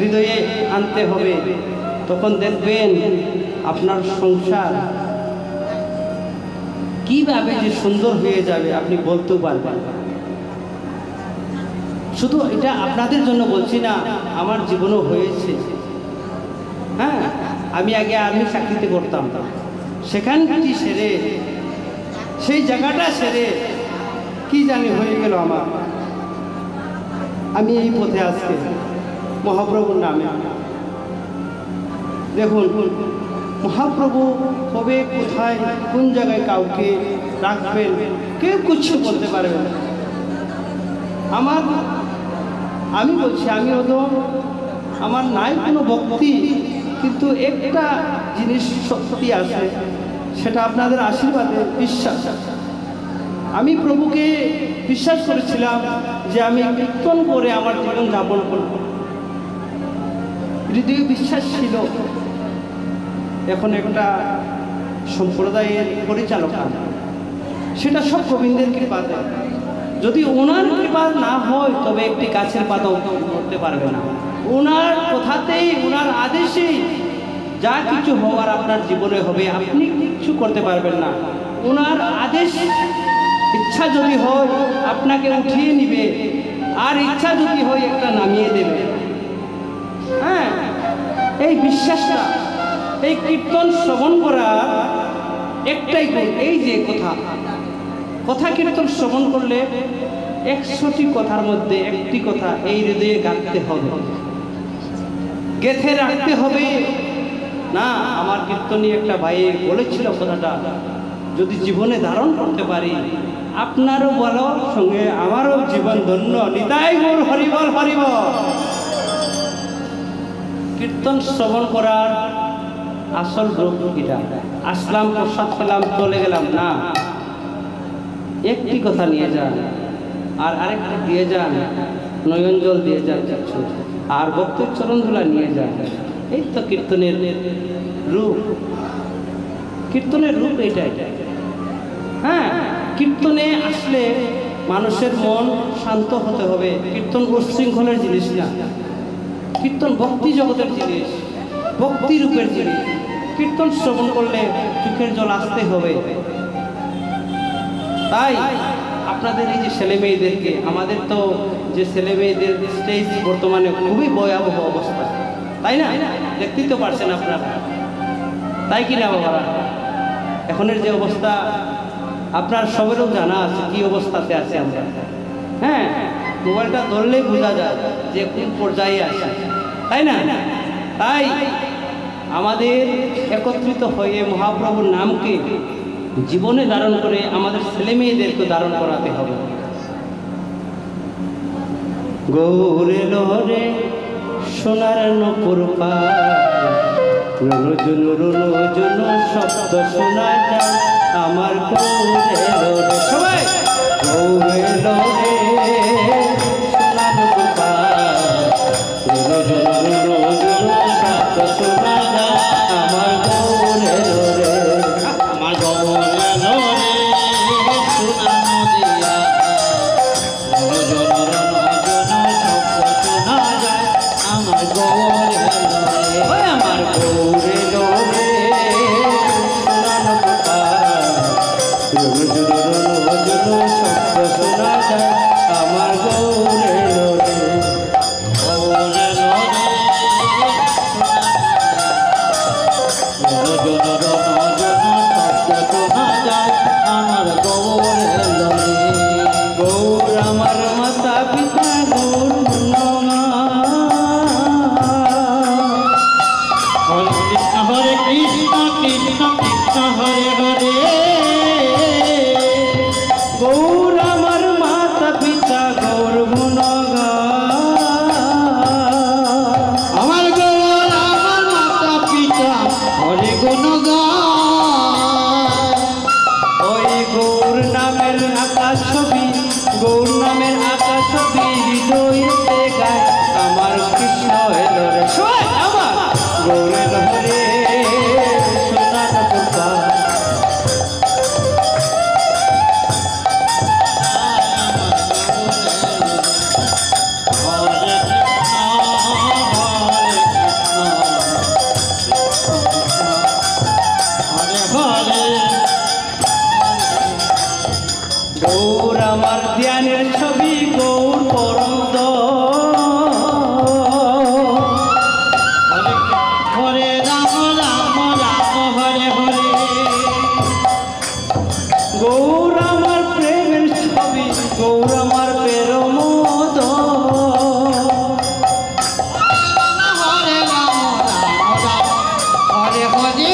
Speaker 1: হৃদয়ে আনতে হবে, তখন দেখবেন আপনার সংসার কিভাবে যে সুন্দর হয়ে যাবে আপনি বলতেও পারবেন। শুধু এটা আপনাদের জন্য বলছি না, আমার জীবনও হয়েছে। হ্যাঁ, আমি আগে আর্মি চাকরিতে করতাম, সেখানটি সেরে সেই জায়গাটা সেরে কি জানি হয়ে গেল আমার, আমি এই পথে আজকে মহাপ্রভুর নামে। দেখুন, মহাপ্রভু কবে কোথায় কোন জায়গায় কাউকে রাখবেন কেউ কিছু বলতে পারবে না। আমি বলছি, আমি হয়তো আমার নাই কোনো ভক্তি, কিন্তু একটা জিনিস সত্যি আছে, সেটা আপনাদের আশীর্বাদে বিশ্বাস। আমি প্রভুকে বিশ্বাস করেছিলাম যে আমি কীর্তন করে আমার জীবন যাপন করব, হৃদয়ে বিশ্বাস ছিল। এখন একটা সম্প্রদায়ের পরিচালক, সেটা সব গোবিন্দের কৃপাতে। যদি ওনার কৃপা না হয় তবে একটি গাছের পাতাও করতে পারবে না। ওনার কথাতেই, ওনার আদেশেই যা কিছু হওয়ার আপনার জীবনে হবে, আপনি কিছু করতে পারবেন না। ওনার আদেশ, ইচ্ছা যদি হয় আপনাকে উঠিয়ে নিবে, আর ইচ্ছা যদি হয় একটা নামিয়ে দেবে। হ্যাঁ, এই বিশ্বাসটা, এই কীর্তন শ্রবণ করা একটাই গুণ, এই যে কথা কীর্তন শ্রবণ করলে 100টি কথার মধ্যে একটি কথা এই হৃদয়ে গাঁথতে হবে, গেঁথে রাখতে হবে। না, আমার কীর্তনী একটা ভাই বলেছিল কথাটা, যদি জীবনে ধারণ করতে পারি, আপনারও বলো সঙ্গে আমারও জীবন ধন্য। নিতাই গৌর হরিবল হরিবল। কীর্তন শ্রবণ করার আসল রূপ এটা। আসলাম, প্রসাদ পেলাম, চলে গেলাম না। একটি কথা নিয়ে যান, আর আরেকটা দিয়ে যান, নয়ন জল দিয়ে যান কিছু, আর ভক্তের চরণ ধুলা নিয়ে যান। এই তো কীর্তনের রূপ। কীর্তনের রূপ এটাই। হ্যাঁ, কীর্তনে আসলে মানুষের মন শান্ত হতে হবে। কীর্তন উচ্ছৃঙ্খলের জিনিস না, কীর্তন ভক্তি জগতের জিনিস, ভক্তি রূপের জিনিস। কীর্তন শ্রবণ করলে চোখের জল আসতে হবে। তাই আপনাদের এই যে ছেলে মেয়েদেরকে, আমাদের তো যে ছেলে মেয়েদের স্টেজ বর্তমানে খুবই ভয়াবহ অবস্থা, তাই না? দেখতেই তো পারছেন আপনারা, তাই কি না বাবারা? এখনের যে অবস্থা আপনার সবেরও জানা আছে কি অবস্থাতে আছে আমরা। হ্যাঁ, মোবাইলটা ধরলেই বোঝা যায় যে কোন পর্যায়ে আছে, তাই না? তাই আমাদের একত্রিত হয়ে মহাপ্রভুর নামকে জীবনে ধারণ করে আমাদের ছেলে মেয়েদেরকে ধারণ করাতে হবে। গৌরে লহরে সোনার নপুর রুন শব্দ শোনা যায় আমার গৌরে লহরে। সবাই গৌরে লহরে সোনার নপুর শব্দ শোনা যায় আমার গৌরে লহরে।
Speaker 2: আমার গৌরে লহরে সোনা নদিয়া, রজন শব্দ শোনা যায় আমার গৌরে লহরে।
Speaker 1: ওই আমার গৌরে লহরে সোনার নপুর শব্দ শোনা যায় গৌরের হরে সোনার পুষ্পা গৌর আমার ধ্যানের ছবি গৌর পরম
Speaker 2: হরে রাম রাম রাম হরে হরে
Speaker 1: গৌর আমার প্রেমের ছবি গৌর আমার প্রেমদ
Speaker 2: হরে রাম রাম রাম হরে হরে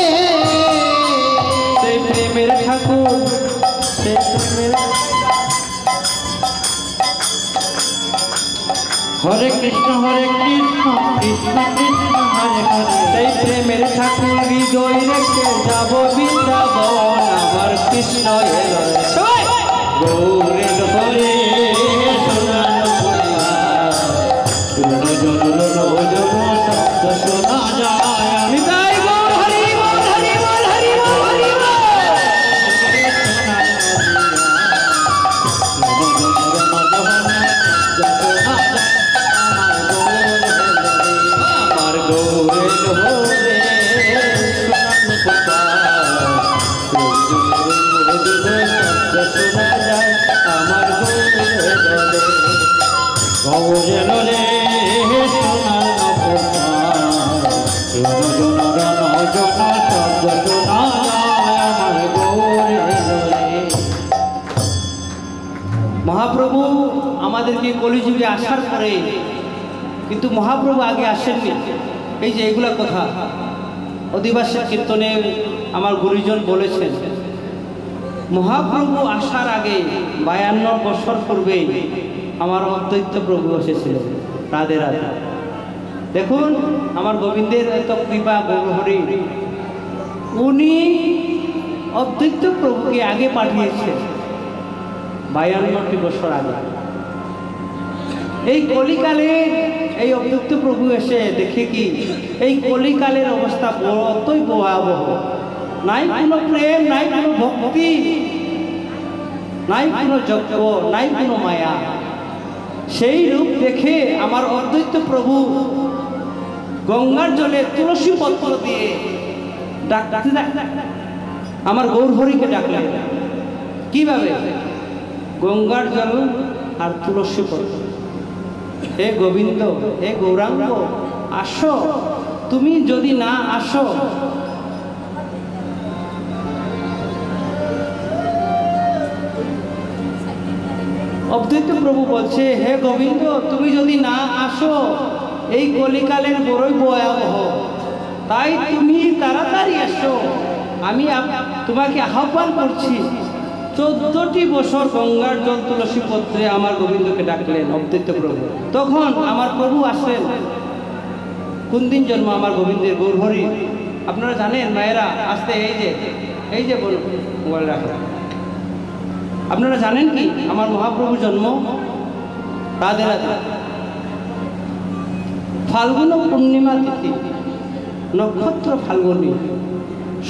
Speaker 1: সেই প্রেমের ঠাকুর সেই প্রেমের
Speaker 2: হরে কৃষ্ণ কৃষ্ণ কৃষ্ণ হরে হরে
Speaker 1: সেই প্রেমের ঠাকুর হৃদয় রেখে যাব বৃন্দাবন আমার কৃষ্ণ এলো রে। সবাই গৌরের হরে সোনার পুষ্পা
Speaker 2: শব্দ শোনা যায়
Speaker 1: নিতাই গৌর হরি বল হরি বল হরি বল হরি বল আমার গৌরের হরে সোনার পুষ্পা শোনা যায় আমার গৌরের হরে
Speaker 2: গৌরের রে সোনার শব্দ শোনা যায় আমার গৌরের রে
Speaker 1: মহাপ্রভু আমাদেরকে কলিযুগে আসার পরে কিন্তু মহাপ্রভু আগে আসেননি। এই যে এগুলা কথা অধিবাসের কীর্তনে আমার গুরুজন বলেছেন, মহাপ্রভু আসার আগে 52 বছর পূর্বে আমার অদ্বৈত প্রভু এসেছিলেন। রাধে রাধে। দেখুন আমার গোবিন্দের এত কৃপা গৌরহরি, উনি অদ্বৈত প্রভুকে আগে পাঠিয়েছেন 52টি বছর আগে। এই কলিকালে এই অদ্বৈত প্রভু এসে দেখে কি এই কলিকালের অবস্থা অতই ভয়াবহ, নাই কোনো প্রেম, নাই কোনো ভক্তি, নাই কোনো যজ্ঞ, নাই কোনো মায়া। সেই রূপ দেখে আমার অদ্বৈত প্রভু গঙ্গার জলে তুলসী পত্র দিয়ে ডাকতে আমার গৌরহরিকে ডাকলেন। কিভাবে? গঙ্গার জল আর তুলসী পত্র। হে গোবিন্দ, হে গৌরাঙ্গ, আসো। তুমি যদি না আসো অদ্বৈত প্রভু বলছে, হে গোবিন্দ তুমি যদি না আসো এই কলিকালের বড়ই ভয়াবহ, তাই তুমি তাড়াতাড়ি আসো। আমি তোমাকে আহ্বান করছি। 14টি বছর গঙ্গার জল তুলসী পত্রে আমার গোবিন্দকে ডাকলেন অদ্বৈত প্রভু। তখন আমার প্রভু আসলেন। কোন দিন জন্ম আমার গোবিন্দের? গৌরহরি। আপনারা জানেন মায়েরা, আসতে এই যে বলুন মোবাইল রাখো। আপনারা জানেন কি আমার মহাপ্রভু জন্ম? রাধে রাধে। ফাল্গুন পূর্ণিমা তিথি, নক্ষত্র ফাল্গুনী,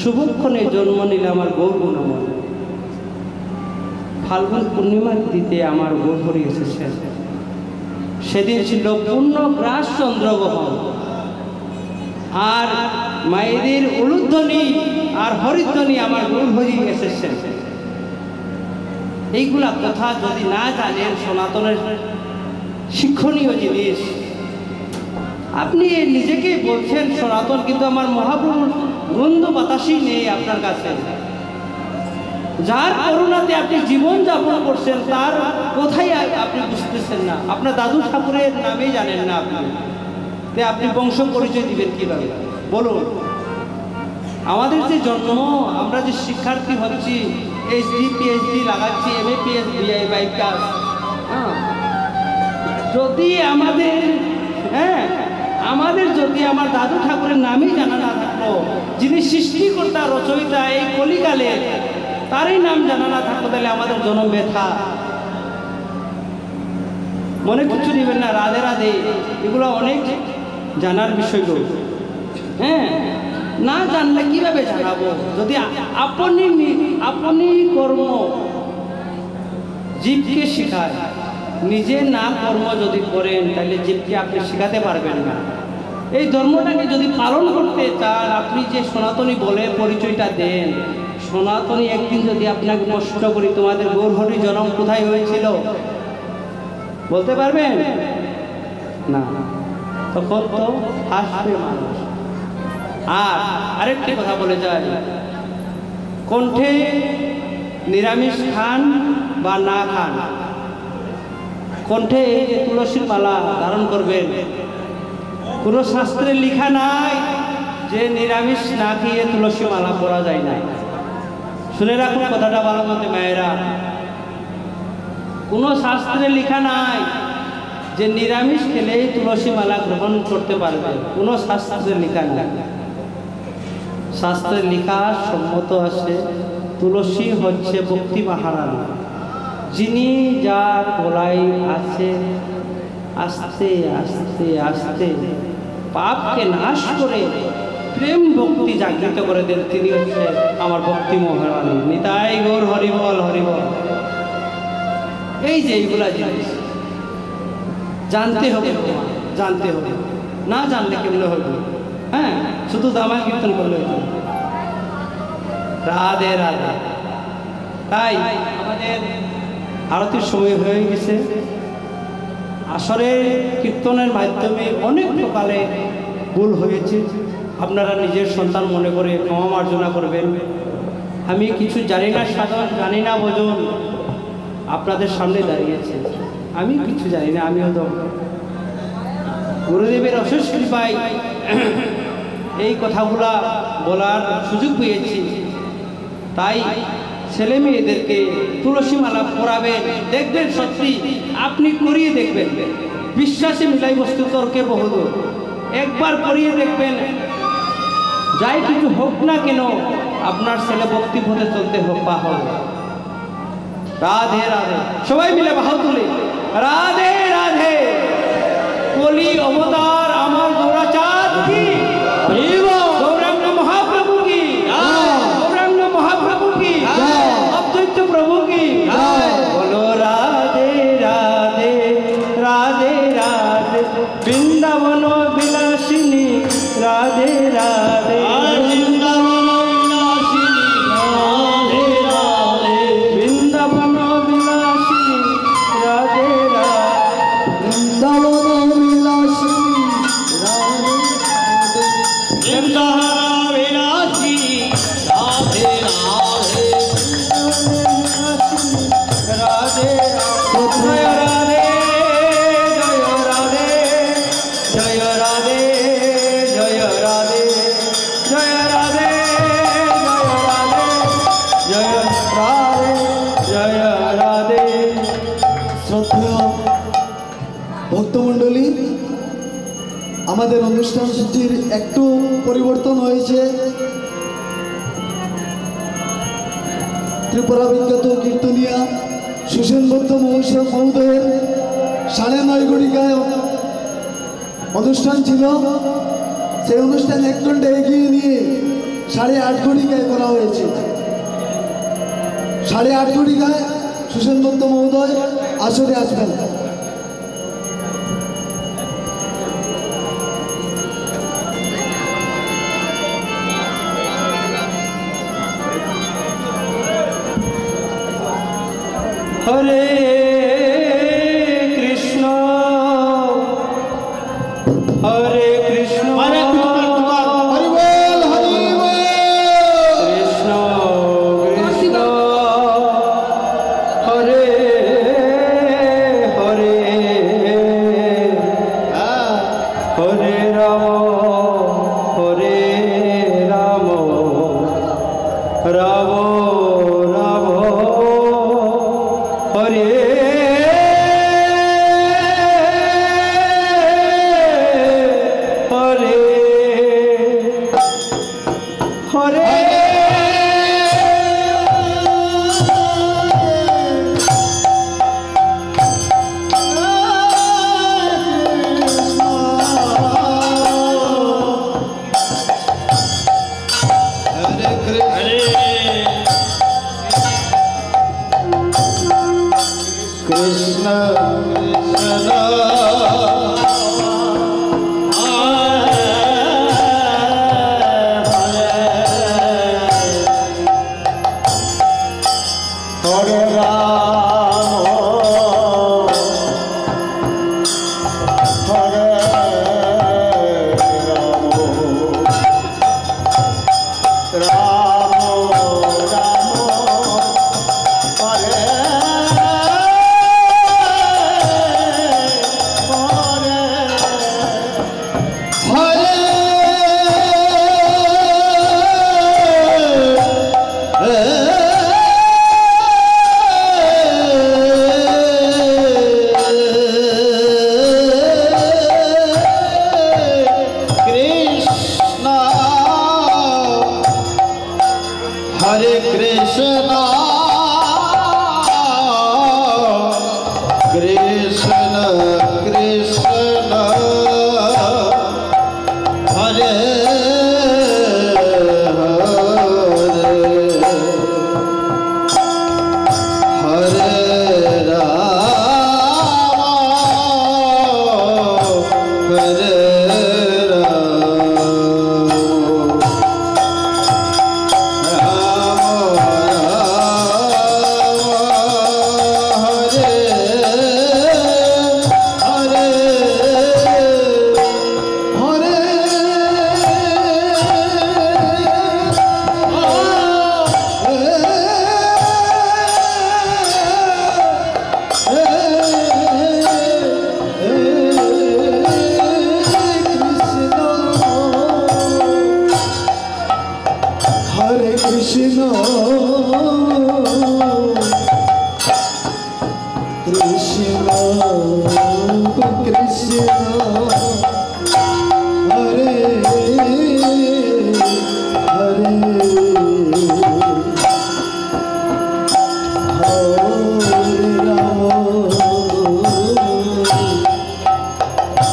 Speaker 1: শুভক্ষণে জন্ম নিলে আমার গৌর গুণময়। ফাল্গুন পূর্ণিমা তিথিতে আমার গৌরহরি এসেছেন। সেদিন ছিল পূর্ণগ্রাস চন্দ্রগ্রহণ, আর মায়েদের উলুধ্বনি আর হরিধ্বনি আমার গৌরহরি এসেছেন। এইগুলা কথা যদি না জানেন, সনাতনের শিক্ষণীয় জিনিস। আপনি নিজেকেই বলছেন সনাতন, কিন্তু আমার মহাপ্রভুর গন্ধ বাতাসই নেই আপনার কাছে। যার করুণাতে আপনি জীবন যাপন করছেন তার কোথায় আপনি বুঝতেছেন না। আপনার দাদু ঠাকুরের নামেই জানেন না আপনি, আপনি বংশ পরিচয় দিবেন কিভাবে বলুন? আমাদের যে জন্ম, আমরা যে শিক্ষার্থী হচ্ছি, HD PhD লাগাচ্ছি, MA PhD BI ক্লাস, যদি আমাদের যদি আমার দাদু ঠাকুরের নামই জানা না থাকলো, যিনি সৃষ্টিকর্তা রচয়িতা এই কলিকালে, তারই নাম জানা না থাকলো, তাহলে আমাদের জন্ম ব্যথা। মনে কিছু নেবেন না। রাধে রাধে। এগুলো অনেক জানার বিষয়গুলো। হ্যাঁ, না জানলে কিভাবে জানাবো? যদি আপনি কর্ম জীবকে শিখায়, নিজে না কর্ম যদি করেন তাহলে জীবকে আপনি শিখাতে পারবেন না। এই ধর্মটাকে যদি পালন করতে চান, আপনি যে সনাতনী বলে পরিচয়টা দেন, সনাতনী একদিন যদি আপনাকে প্রশ্ন করি তোমাদের গৌরহরি জন্ম কোথায় হয়েছিল, বলতে পারবেন না? তখন তো হাসবে মানুষ। আর আরেকটি কথা বলে যায়, কণ্ঠে নিরামিষ খান বা না খান, কণ্ঠে এই যে তুলসীর মালা ধারণ করবেন, কোনো শাস্ত্রে লেখা নাই যে নিরামিষ না খেয়ে তুলসী মালা পরা যায় না। শুনে রাখুন কথাটা ভালো মতো মায়েরা, কোনো শাস্ত্রে লেখা নাই যে নিরামিষ খেলেই তুলসী মালা গ্রহণ করতে পারবে, কোনো শাস্ত্রে লেখা নাই। শাস্ত্রে লেখা সম্মত আছে তুলসী হচ্ছে ভক্তি মহারানী, যিনি যার গলায় আছে আস্তে আস্তে আস্তে পাপকে নাশ করে প্রেম ভক্তি জাগৃত করে দেন, তিনি হচ্ছে আমার ভক্তি মহারানী। নিতাই গৌর হরিবল হরিবল। এই যে এইগুলা জিনিস জানতে হবে, জানতে হবে, না জানলে কেমন হবে? হ্যাঁ, শুধু দামা কীর্তন করলে হবে। রাধে রাধে। তাই আমাদের আরতির সময় হয়ে গেছে। আসরের কীর্তনের মাধ্যমে অনেক প্রকারে ভুল হয়েছে, আপনারা নিজের সন্তান মনে করে ক্ষমা মার্জনা করবেন। আমি কিছু জানি না সাধন, জানি না ভজন, আপনাদের সামনে দাঁড়িয়েছে, আমি কিছু জানি না। আমিও তো গুরুদেবের অশেষ কৃপায় এই কথাগুলা বলার সুযোগ পেয়েছি। তাই ছেলে মেয়েদেরকে তুলসী মালা পরাবেন, দেখবেন সত্যি আপনি করিয়ে দেখবেন, বিশ্বাসে মিলাই বস্তু তর্কে বহুদূর। একবার করিয়ে দেখবেন, যাই কিছু হোক না কেন আপনার ছেলে ভক্তি পথে চলতে হোক বা হবে। রাধে রাধে। সবাই মিলে বাহু তুলে রাধে রাধে। কলি অবতার আমার গৌরাচাঁদ কি, গৌরাঙ্গ মহাপ্রভু কি, গৌরাঙ্গ মহাপ্রভু কি, অদ্বৈত প্রভু কি। বলো রাধে রাধে রাধে রাধে, বৃন্দাবন বিলাসিনী রাধে রাধে, বৃন্দাবন বিলাসিনী রাধে রাধে, বৃন্দাবন বিলাসিনী রাধে রাধে, বৃন্দাবন বিলাসিনী রাধে রাধে, বৃন্দাবন বিলাসিনী রাধে রাধে, রাধে রাধে। জয় রাধে জয় রাধে জয় রাধে জয় রাধে জয় রাধে।
Speaker 3: শ্রদ্ধেয় ভক্তমণ্ডলী, আমাদের অনুষ্ঠান সূচির একটু পরিবর্তন হয়েছে। ত্রিপুরা বিখ্যাত কীর্তনিয়া সুসেন বৌদ্ধ মহোদয়ের 9:30 ঘটিকায় অনুষ্ঠান ছিল। সেই অনুষ্ঠান 1 ঘন্টা এগিয়ে নিয়ে 8:30 ঘটিকায় করা হয়েছে। 8:30 ঘটিকায় সুসেন বৌদ্ধ মহোদয় আসরে আসবেন।
Speaker 1: হরে কৃষ্ণ হরে কৃষ্ণ
Speaker 3: হরি বল হরি বল।
Speaker 1: কৃষ্ণ কৃষ্ণ হরে হরে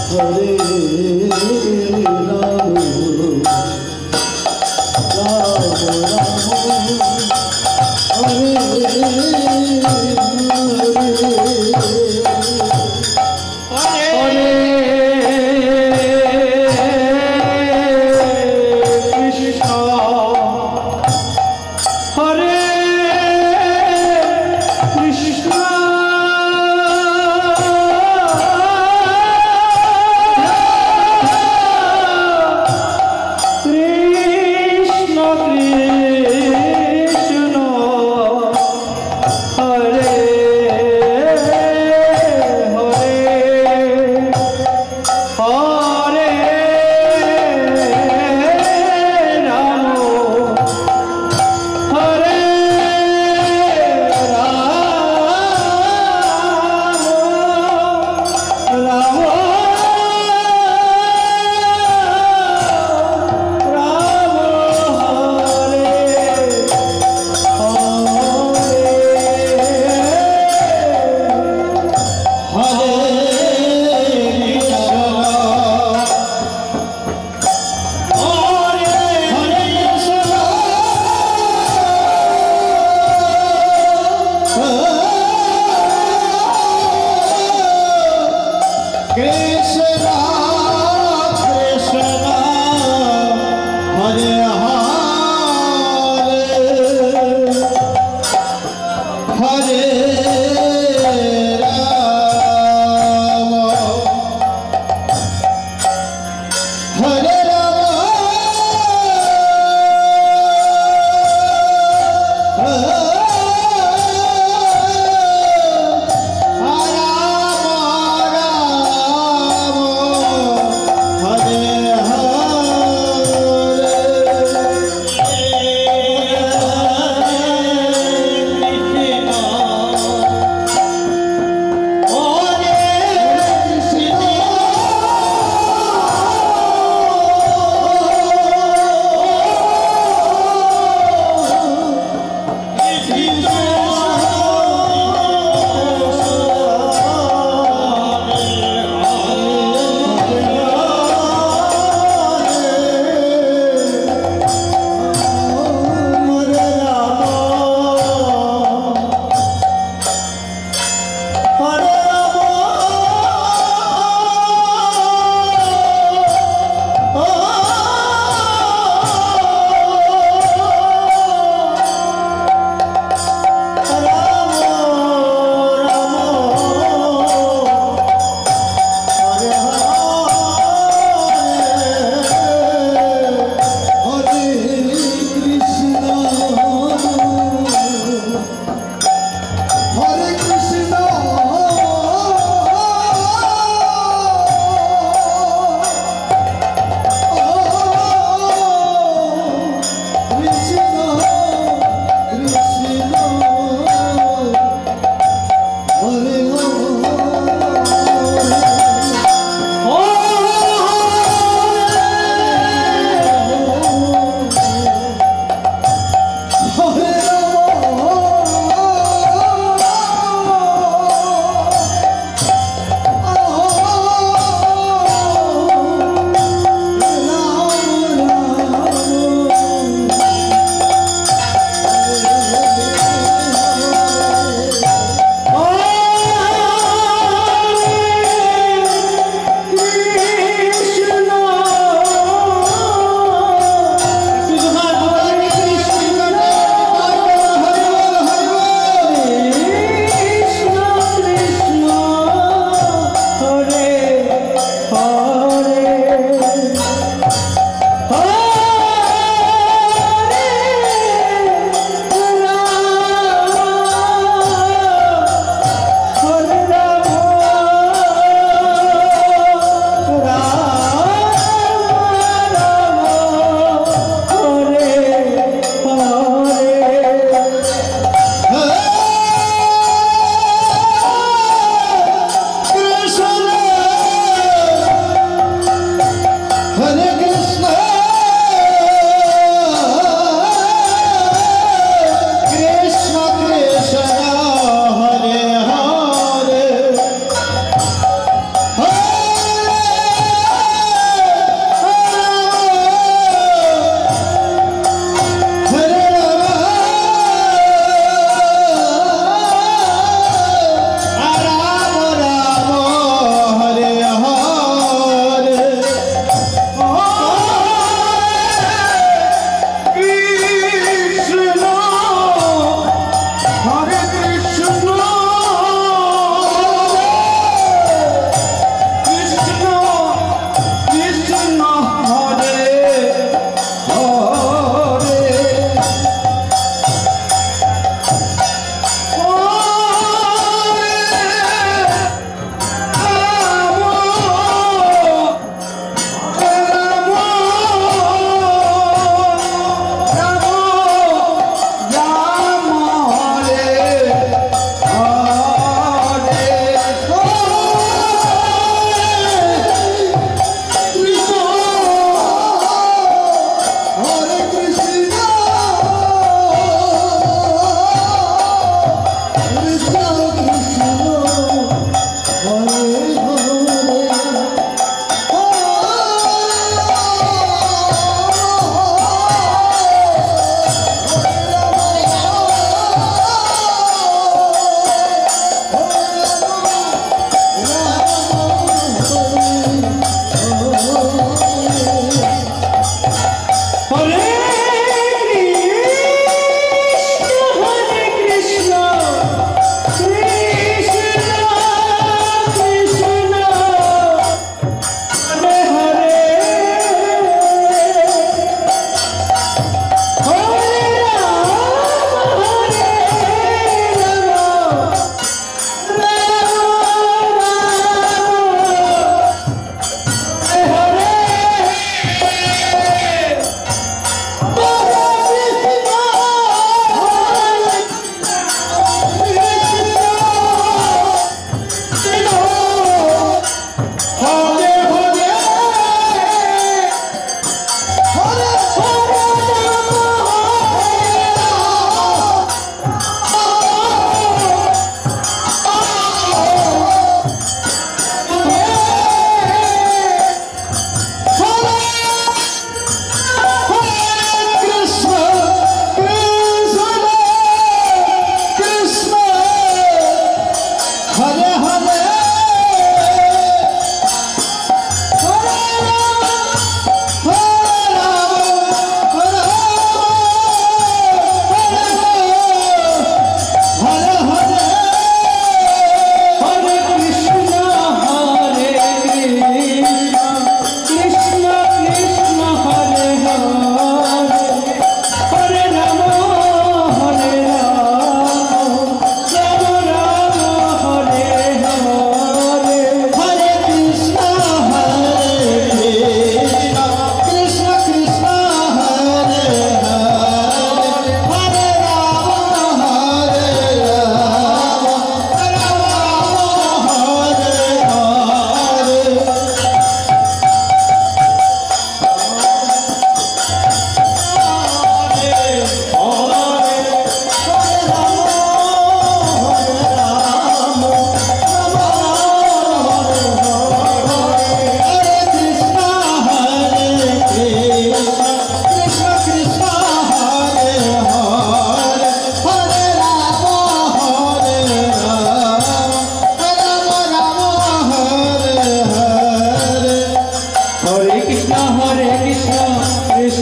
Speaker 3: হরে রাম হরে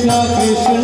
Speaker 2: কৃষ্ণ